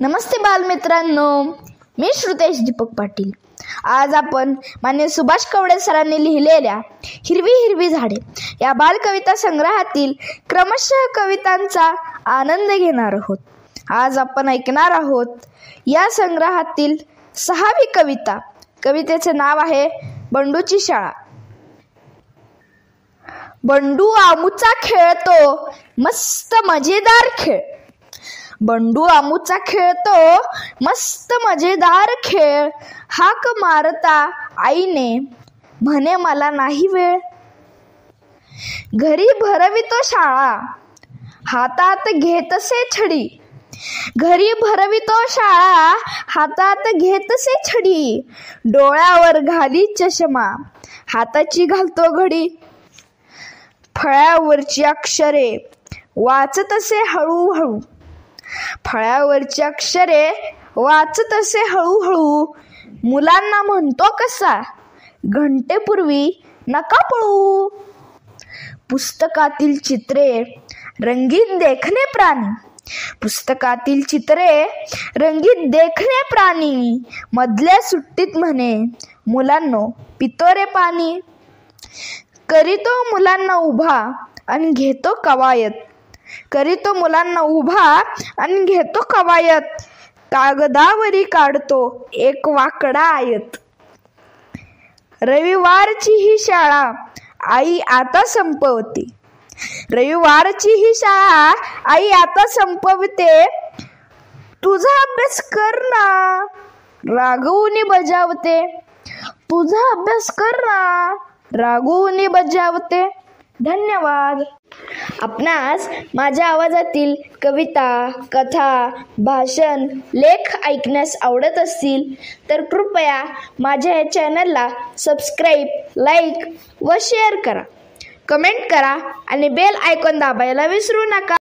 नमस्ते बालमित्रांनो, मी श्रुतेश दीपक पाटील। आज आपण मान्य सुभाष कवडे सरांनी लिहिलेल्या हिरवी हिरवी झाडे या बालकविता संग्रहातील क्रमशः कवितांचा आनंद घेणार आहोत। आज आपण ऐकणार आहोत या संग्रहातील 6वी कविता। कवितेचे नाव आहे बंडूची शाळा। बंडू आमूचा खेळतो मस्त मजेदार खेळ। बंडू आमूचा खेळतो मस्त मजेदार खेळ। हाक मारता आईने म्हणे मला नाही वेळ। घरी भरवितो शाळा हातात घेतसे छडी। घरी भरवितो शाळा हातात घेतसे छडी। डोळ्यावर घाली चष्मा हाताची घालतो घडी। फळ्यावरची अक्षरे वाचतसे हळूहळू। फळ्यावरची अक्षरे वाचतसे हळूहळू। मुलांना म्हणतो कसा घंटेपूर्वी नका पळू। पुस्तकातील चित्रे रंगीत देखणे प्राणी। पुस्तकातील चित्रे रंगीत देखणे प्राणी। मधल्या सुट्टीत म्हणे मुलांनो पितो रे पाणी। करीतो मुलांना उभा आणि घेतो कवायत। करीतो मुलांना उभा आणि घेतो कवायत। कागदावरी काढतो एक वाकडा आयत। रविवारची ही शाळा आई आता संपवते। रविवारची ही शाळा आई आता संपवते। तुझा अभ्यास कर ना रागवून बजावते। तुझा अभ्यास कर ना रागवून बजावते। धन्यवाद। आपणास माझ्या आवाजातील कविता, कथा, भाषण, लेख ऐकण्यास आवडत असतील तर कृपया माझ्या या चॅनलला सबस्क्राईब, लाईक व शेअर करा। कमेंट करा आणि बेल आयकॉन दाबायला विसरू नका।